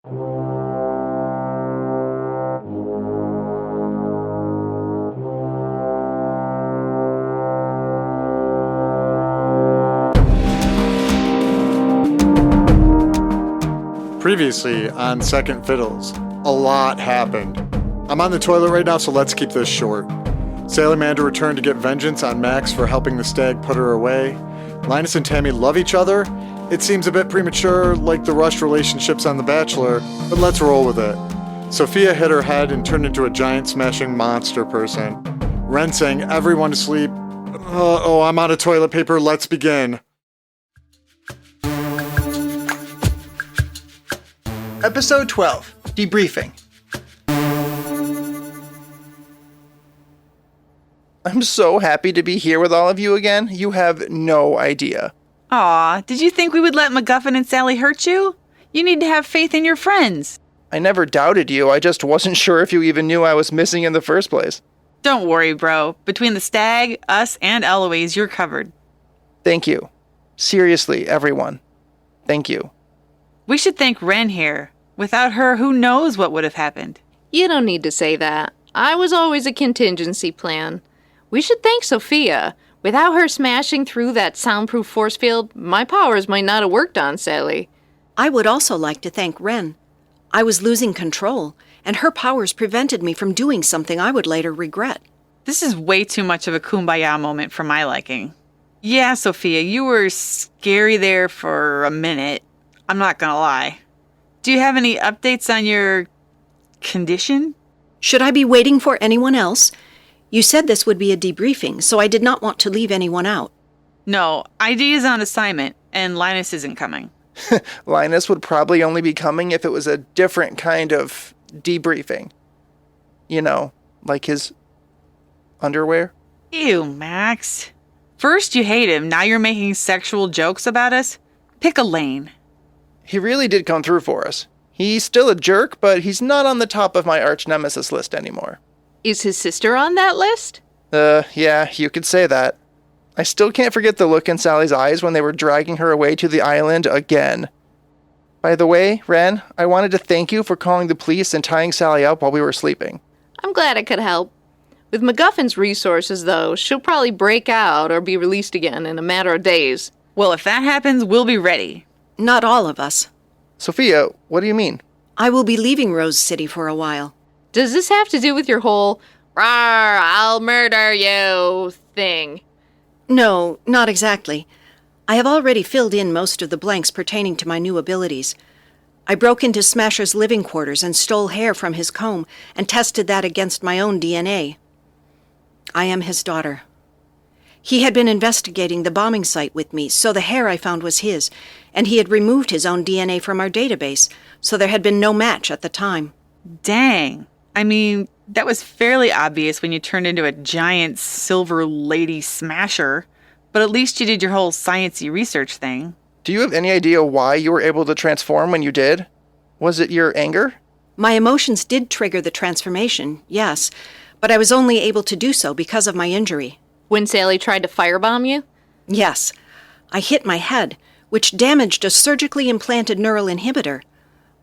Previously on Second Fiddles, a lot happened. I'm on the toilet right now, so let's keep this short. Salamander returned to get vengeance on Max for helping the stag put her away. Linus and Tammy love each other. It seems a bit premature, like the rushed relationships on The Bachelor, but let's roll with it. Sophia hit her head and turned into a giant smashing monster person. Ren sang everyone to sleep. I'm out of toilet paper, let's begin. Episode 12, Debriefing. I'm so happy to be here with all of you again. You have no idea. Aw, did you think we would let MacGuffin and Sally hurt you? You need to have faith in your friends. I never doubted you. I just wasn't sure if you even knew I was missing in the first place. Don't worry, bro. Between the stag, us, and Eloise, you're covered. Thank you. Seriously, everyone. Thank you. We should thank Ren here. Without her, who knows what would have happened? You don't need to say that. I was always a contingency plan. We should thank Sophia. Without her smashing through that soundproof force field, my powers might not have worked on Sally. I would also like to thank Ren. I was losing control, and her powers prevented me from doing something I would later regret. This is way too much of a kumbaya moment for my liking. Yeah, Sophia, you were scary there for a minute. I'm not gonna lie. Do you have any updates on your condition? Should I be waiting for anyone else? You said this would be a debriefing, so I did not want to leave anyone out. No, ID is on assignment, and Linus isn't coming. Linus would probably only be coming if it was a different kind of debriefing. You know, like his underwear. Ew, Max. First you hate him, now you're making sexual jokes about us? Pick a lane. He really did come through for us. He's still a jerk, but he's not on the top of my arch nemesis list anymore. Is his sister on that list? Yeah, you could say that. I still can't forget the look in Sally's eyes when they were dragging her away to the island again. By the way, Ren, I wanted to thank you for calling the police and tying Sally up while we were sleeping. I'm glad I could help. With MacGuffin's resources, though, she'll probably break out or be released again in a matter of days. Well, if that happens, we'll be ready. Not all of us. Sophia, what do you mean? I will be leaving Rose City for a while. Does this have to do with your whole, "Rawr, I'll murder you" thing? No, not exactly. I have already filled in most of the blanks pertaining to my new abilities. I broke into Smasher's living quarters and stole hair from his comb and tested that against my own DNA. I am his daughter. He had been investigating the bombing site with me, so the hair I found was his, and he had removed his own DNA from our database, so there had been no match at the time. Dang. I mean, that was fairly obvious when you turned into a giant silver lady smasher, but at least you did your whole sciencey research thing. Do you have any idea why you were able to transform when you did? Was it your anger? My emotions did trigger the transformation, yes, but I was only able to do so because of my injury. When Sally tried to firebomb you? Yes. I hit my head, which damaged a surgically implanted neural inhibitor.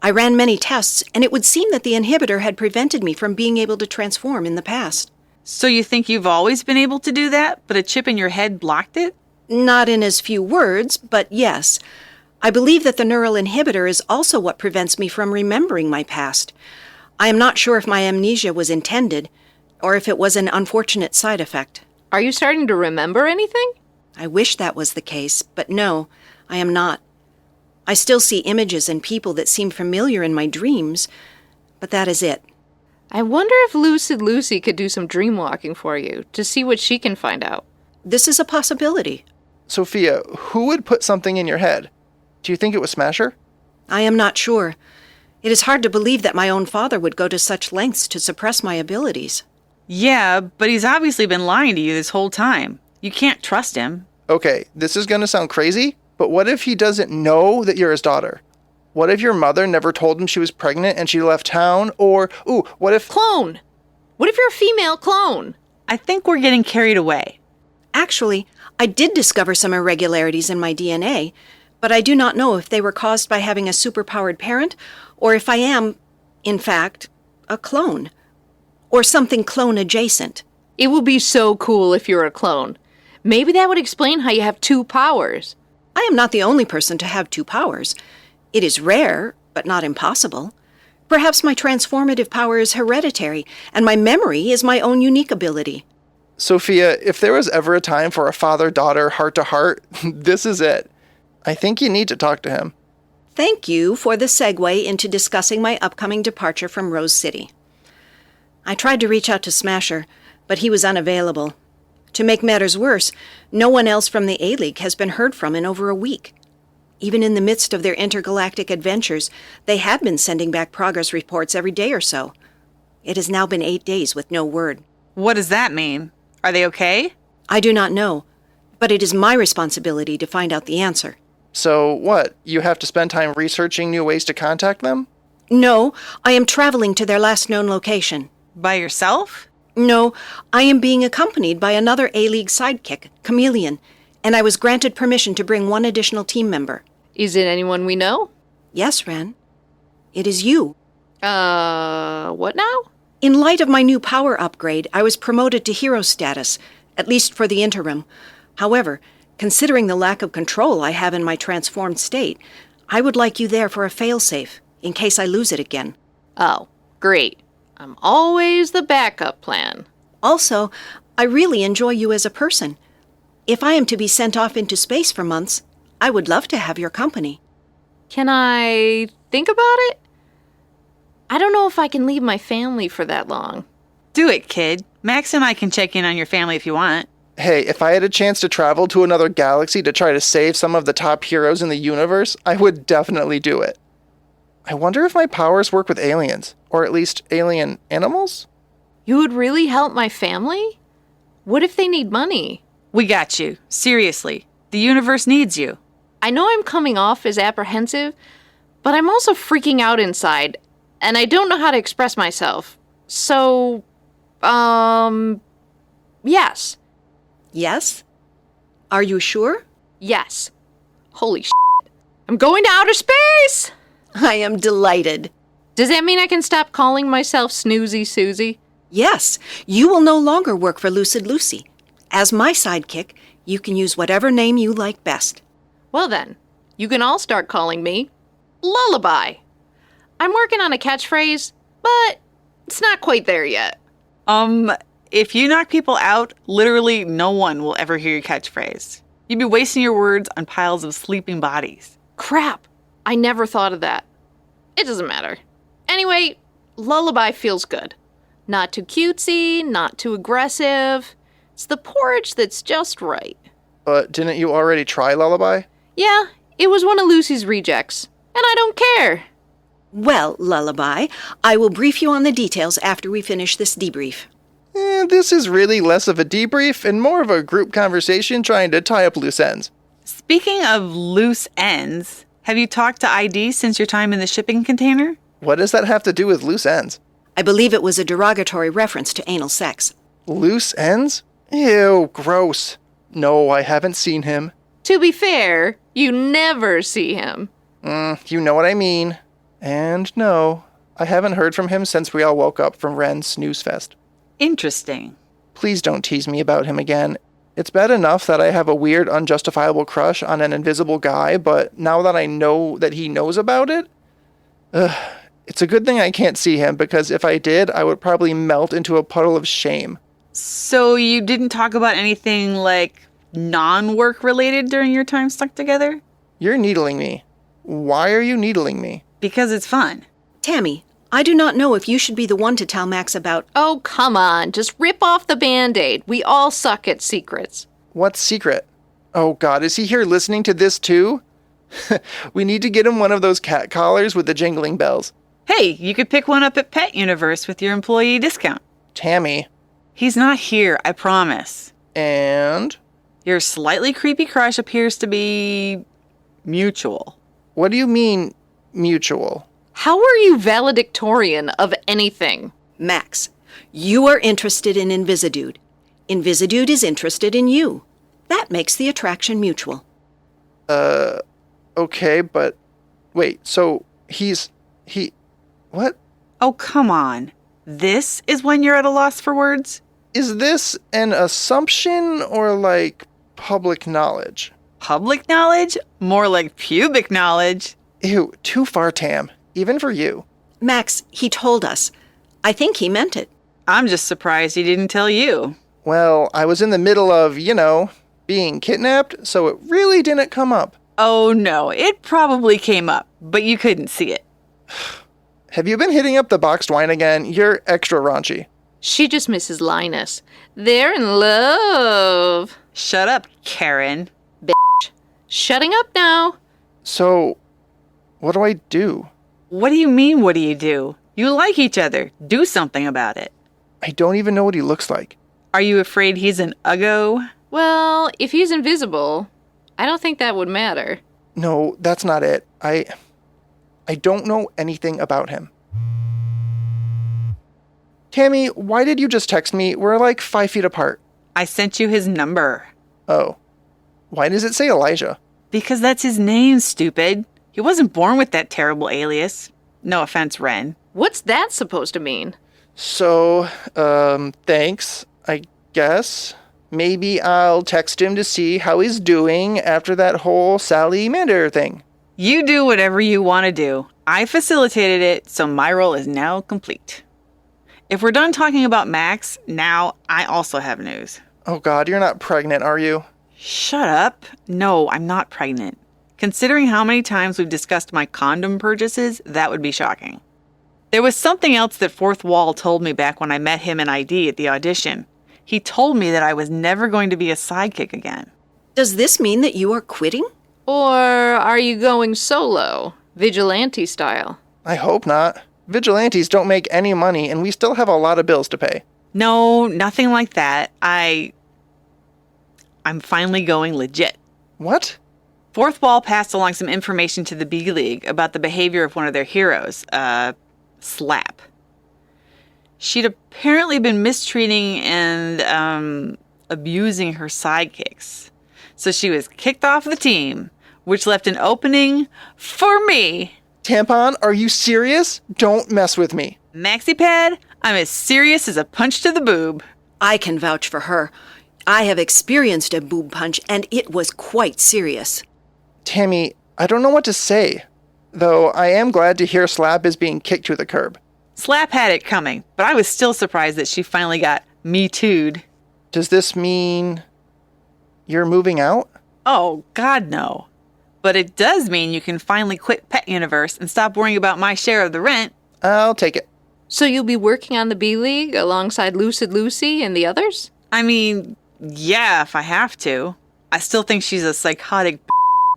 I ran many tests, and it would seem that the inhibitor had prevented me from being able to transform in the past. So you think you've always been able to do that, but a chip in your head blocked it? Not in as few words, but yes. I believe that the neural inhibitor is also what prevents me from remembering my past. I am not sure if my amnesia was intended, or if it was an unfortunate side effect. Are you starting to remember anything? I wish that was the case, but no, I am not. I still see images and people that seem familiar in my dreams, but that is it. I wonder if Lucid Lucy could do some dream walking for you, to see what she can find out. This is a possibility. Sophia, who would put something in your head? Do you think it was Smasher? I am not sure. It is hard to believe that my own father would go to such lengths to suppress my abilities. Yeah, but he's obviously been lying to you this whole time. You can't trust him. Okay, this is going to sound crazy, but what if he doesn't know that you're his daughter? What if your mother never told him she was pregnant and she left town? Or, what if... Clone! What if you're a female clone? I think we're getting carried away. Actually, I did discover some irregularities in my DNA, but I do not know if they were caused by having a superpowered parent or if I am, in fact, a clone, or something clone adjacent. It would be so cool if you're a clone. Maybe that would explain how you have two powers. I am not the only person to have two powers. It is rare, but not impossible. Perhaps my transformative power is hereditary, and my memory is my own unique ability. Sophia, if there was ever a time for a father-daughter heart-to-heart, this is it. I think you need to talk to him. Thank you for the segue into discussing my upcoming departure from Rose City. I tried to reach out to Smasher, but he was unavailable. To make matters worse, no one else from the A-League has been heard from in over a week. Even in the midst of their intergalactic adventures, they had been sending back progress reports every day or so. It has now been 8 days with no word. What does that mean? Are they okay? I do not know, but it is my responsibility to find out the answer. So what? You have to spend time researching new ways to contact them? No, I am traveling to their last known location. By yourself? No, I am being accompanied by another A-League sidekick, Chameleon, and I was granted permission to bring one additional team member. Is it anyone we know? Yes, Ren. It is you. What now? In light of my new power upgrade, I was promoted to hero status, at least for the interim. However, considering the lack of control I have in my transformed state, I would like you there for a failsafe, in case I lose it again. Oh, great. I'm always the backup plan. Also, I really enjoy you as a person. If I am to be sent off into space for months, I would love to have your company. Can I think about it? I don't know if I can leave my family for that long. Do it, kid. Max and I can check in on your family if you want. Hey, if I had a chance to travel to another galaxy to try to save some of the top heroes in the universe, I would definitely do it. I wonder if my powers work with aliens, or at least alien animals? You would really help my family? What if they need money? We got you. Seriously. The universe needs you. I know I'm coming off as apprehensive, but I'm also freaking out inside, and I don't know how to express myself. So, yes. Yes? Are you sure? Yes. Holy shit. I'm going to outer space! I am delighted. Does that mean I can stop calling myself Snoozy Susie? Yes, you will no longer work for Lucid Lucy. As my sidekick, you can use whatever name you like best. Well then, you can all start calling me Lullaby. I'm working on a catchphrase, but it's not quite there yet. If you knock people out, literally no one will ever hear your catchphrase. You'd be wasting your words on piles of sleeping bodies. Crap, I never thought of that. It doesn't matter. Anyway, Lullaby feels good. Not too cutesy, not too aggressive. It's the porridge that's just right. But didn't you already try Lullaby? Yeah, it was one of Lucy's rejects. And I don't care. Well, Lullaby, I will brief you on the details after we finish this debrief. This is really less of a debrief and more of a group conversation trying to tie up loose ends. Speaking of loose ends, have you talked to ID since your time in the shipping container? What does that have to do with loose ends? I believe it was a derogatory reference to anal sex. Loose ends? Ew, gross. No, I haven't seen him. To be fair, you never see him. You know what I mean. And no, I haven't heard from him since we all woke up from Ren's snooze fest. Interesting. Please don't tease me about him again. It's bad enough that I have a weird, unjustifiable crush on an invisible guy, but now that I know that he knows about it, it's a good thing I can't see him, because if I did, I would probably melt into a puddle of shame. So you didn't talk about anything like non-work related during your time stuck together? You're needling me. Why are you needling me? Because it's fun. Tammy, I do not know if you should be the one to tell Max about... Oh, come on. Just rip off the Band-Aid. We all suck at secrets. What secret? Oh God, is he here listening to this too? We need to get him one of those cat collars with the jingling bells. Hey, you could pick one up at Pet Universe with your employee discount. Tammy. He's not here, I promise. And? Your slightly creepy crush appears to be mutual. What do you mean, mutual? How are you valedictorian of anything? Max, you are interested in Invisidude. Invisidude is interested in you. That makes the attraction mutual. Okay, but... Wait, so he's What? Oh, come on. This is when you're at a loss for words? Is this an assumption or like public knowledge? Public knowledge? More like pubic knowledge. Ew, too far, Tam. Even for you. Max, he told us. I think he meant it. I'm just surprised he didn't tell you. Well, I was in the middle of, being kidnapped, so it really didn't come up. Oh no, it probably came up, but you couldn't see it. Have you been hitting up the boxed wine again? You're extra raunchy. She just misses Linus. They're in love. Shut up, Karen. Shutting up now. So, what do I do? What do you mean, what do you do? You like each other. Do something about it. I don't even know what he looks like. Are you afraid he's an uggo? Well, if he's invisible, I don't think that would matter. No, that's not it. I don't know anything about him. Tammy, why did you just text me? We're like 5 feet apart. I sent you his number. Oh. Why does it say Elijah? Because that's his name, stupid. He wasn't born with that terrible alias. No offense, Ren. What's that supposed to mean? So, thanks, I guess. Maybe I'll text him to see how he's doing after that whole Sally Mander thing. You do whatever you want to do. I facilitated it, so my role is now complete. If we're done talking about Max, now I also have news. Oh God, you're not pregnant, are you? Shut up. No, I'm not pregnant. Considering how many times we've discussed my condom purchases, that would be shocking. There was something else that Fourth Wall told me back when I met him in ID at the audition. He told me that I was never going to be a sidekick again. Does this mean that you are quitting? Or are you going solo, vigilante style? I hope not. Vigilantes don't make any money, and we still have a lot of bills to pay. No, nothing like that. I'm finally going legit. What? Fourth Wall passed along some information to the B League about the behavior of one of their heroes, Slap. She'd apparently been mistreating and abusing her sidekicks. So she was kicked off the team, which left an opening for me. Tampon, are you serious? Don't mess with me. MaxiPad, I'm as serious as a punch to the boob. I can vouch for her. I have experienced a boob punch, and it was quite serious. Tammy, I don't know what to say. Though I am glad to hear Slap is being kicked to the curb. Slap had it coming, but I was still surprised that she finally got Me Too'd. Does this mean you're moving out? Oh, God, no. But it does mean you can finally quit Pet Universe and stop worrying about my share of the rent. I'll take it. So you'll be working on the B League alongside Lucid Lucy and the others? I mean, yeah, if I have to. I still think she's a psychotic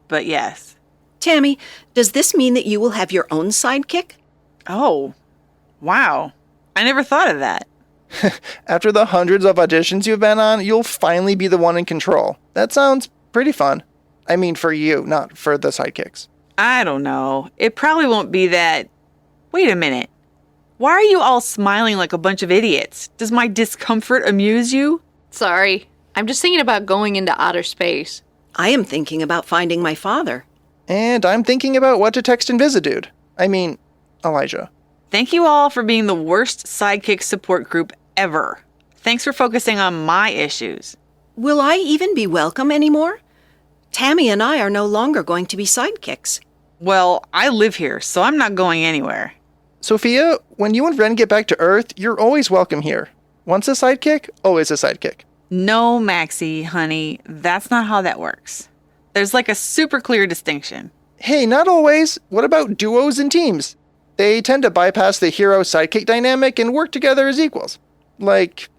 but yes. Tammy, does this mean that you will have your own sidekick? Oh, wow. I never thought of that. After the hundreds of auditions you've been on, you'll finally be the one in control. That sounds pretty fun. I mean, for you, not for the sidekicks. I don't know. It probably won't be that... Wait a minute. Why are you all smiling like a bunch of idiots? Does my discomfort amuse you? Sorry. I'm just thinking about going into outer space. I am thinking about finding my father. And I'm thinking about what to text Invisidude. I mean, Elijah. Thank you all for being the worst sidekick support group ever. Thanks for focusing on my issues. Will I even be welcome anymore? Tammy and I are no longer going to be sidekicks. Well, I live here, so I'm not going anywhere. Sophia, when you and Ren get back to Earth, you're always welcome here. Once a sidekick, always a sidekick. No, Maxie, honey, that's not how that works. There's like a super clear distinction. Hey, not always. What about duos and teams? They tend to bypass the hero-sidekick dynamic and work together as equals. Like,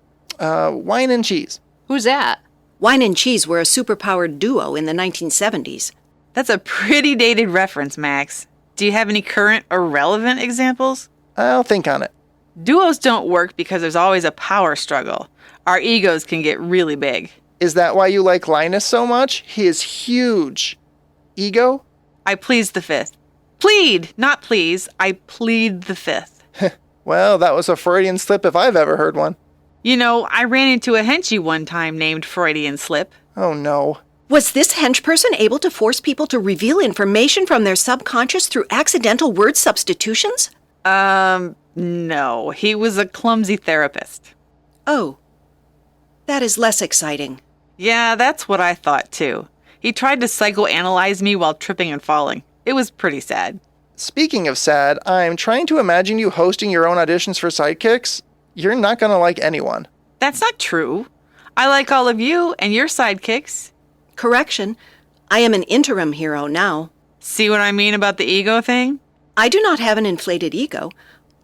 wine and cheese. Who's that? Wine and Cheese were a superpowered duo in the 1970s. That's a pretty dated reference, Max. Do you have any current or relevant examples? I'll think on it. Duos don't work because there's always a power struggle. Our egos can get really big. Is that why you like Linus so much? He is huge. Ego? I plead the fifth. Plead, not please. I plead the fifth. Well, that was a Freudian slip if I've ever heard one. You know, I ran into a henchie one time named Freudian Slip. Oh no. Was this henchperson able to force people to reveal information from their subconscious through accidental word substitutions? No. He was a clumsy therapist. Oh, that is less exciting. Yeah, that's what I thought too. He tried to psychoanalyze me while tripping and falling. It was pretty sad. Speaking of sad, I'm trying to imagine you hosting your own auditions for sidekicks. You're not gonna like anyone. That's not true. I like all of you and your sidekicks. Correction, I am an interim hero now. See what I mean about the ego thing? I do not have an inflated ego.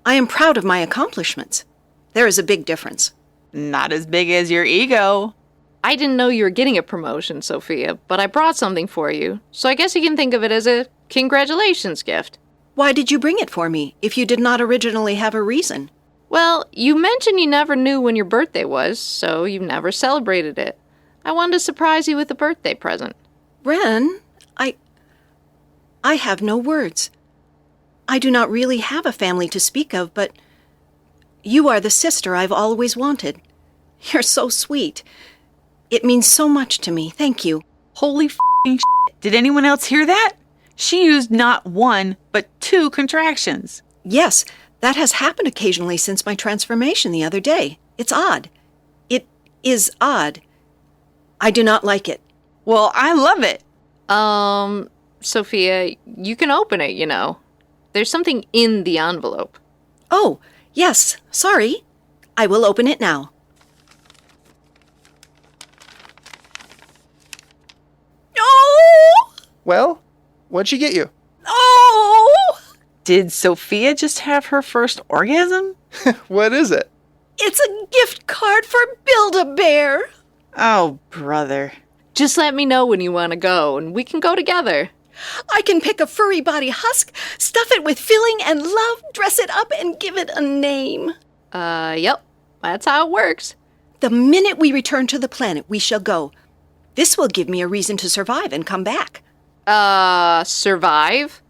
I am proud of my accomplishments. There is a big difference. Not as big as your ego. I didn't know you were getting a promotion, Sophia, but I brought something for you, so I guess you can think of it as a congratulations gift. Why did you bring it for me if you did not originally have a reason? Well, you mentioned you never knew when your birthday was, so you never celebrated it. I wanted to surprise you with a birthday present. Ren, I have no words. I do not really have a family to speak of, but you are the sister I've always wanted. You're so sweet. It means so much to me. Thank you. Holy f***ing shit. Did anyone else hear that? She used not one, but 2 contractions. Yes, that has happened occasionally since my transformation the other day. It's odd. It is odd. I do not like it. Well, I love it. Sophia, you can open it, you know. There's something in the envelope. Oh, yes, sorry. I will open it now. Oh! Well, what'd she get you? Oh! Did Sophia just have her first orgasm? What is it? It's a gift card for Build-A-Bear. Oh, brother. Just let me know when you want to go, and we can go together. I can pick a furry body husk, stuff it with filling and love, dress it up, and give it a name. Yep. That's how it works. The minute we return to the planet, we shall go. This will give me a reason to survive and come back. Survive?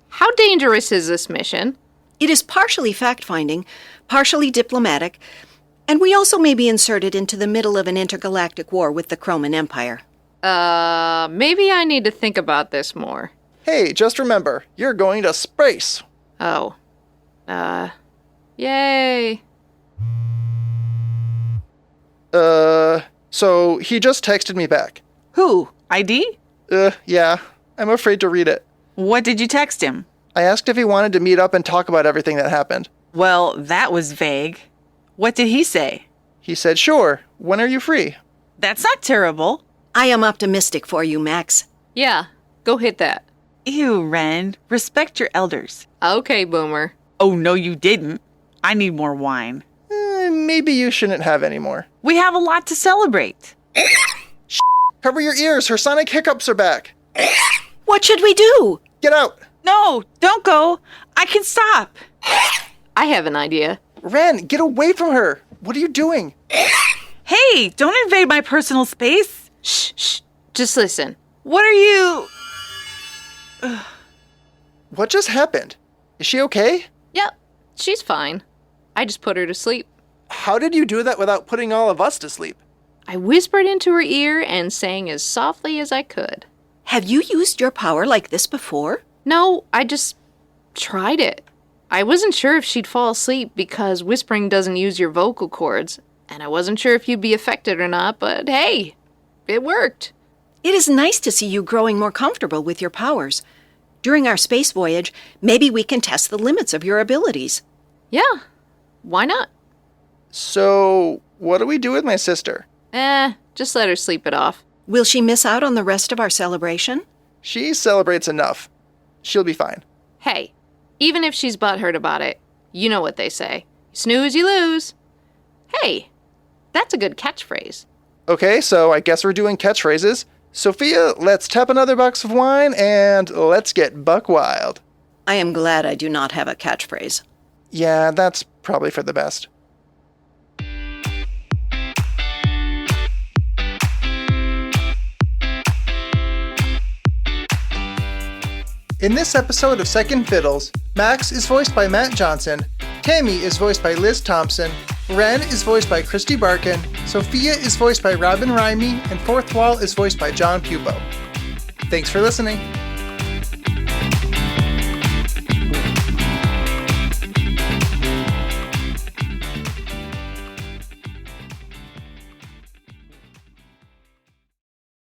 How dangerous is this mission? It is partially fact-finding, partially diplomatic, and we also may be inserted into the middle of an intergalactic war with the Chroman Empire. Maybe I need to think about this more. Hey, just remember, you're going to space. Oh. Yay. So he just texted me back. Who? ID? Yeah, I'm afraid to read it. What did you text him? I asked if he wanted to meet up and talk about everything that happened. Well, that was vague. What did he say? He said, sure, when are you free? That's not terrible. I am optimistic for you, Max. Yeah, go hit that. Ew, Ren. Respect your elders. Okay, Boomer. Oh, no, you didn't. I need more wine. Maybe you shouldn't have any more. We have a lot to celebrate. Cover your ears, her sonic hiccups are back. What should we do? Get out. No, don't go. I can stop. I have an idea. Ren, get away from her. What are you doing? Hey, don't invade my personal space. Shh. Just listen. What are you... What just happened? Is she okay? Yep, she's fine. I just put her to sleep. How did you do that without putting all of us to sleep? I whispered into her ear and sang as softly as I could. Have you used your power like this before? No, I just tried it. I wasn't sure if she'd fall asleep because whispering doesn't use your vocal cords, and I wasn't sure if you'd be affected or not, but hey, it worked. It is nice to see you growing more comfortable with your powers. During our space voyage, maybe we can test the limits of your abilities. Yeah, why not? So, what do we do with my sister? Just let her sleep it off. Will she miss out on the rest of our celebration? She celebrates enough. She'll be fine. Hey, even if she's butthurt about it, you know what they say. Snooze, you lose. Hey, that's a good catchphrase. Okay, so I guess we're doing catchphrases. Sophia, let's tap another box of wine and let's get buck wild. I am glad I do not have a catchphrase. Yeah, that's probably for the best. In this episode of Second Fiddles, Max is voiced by Matt Johnson, Tammy is voiced by Liz Thompson, Ren is voiced by Christy Barkin, Sophia is voiced by Robin Raimi, and Fourth Wall is voiced by John Pupo. Thanks for listening.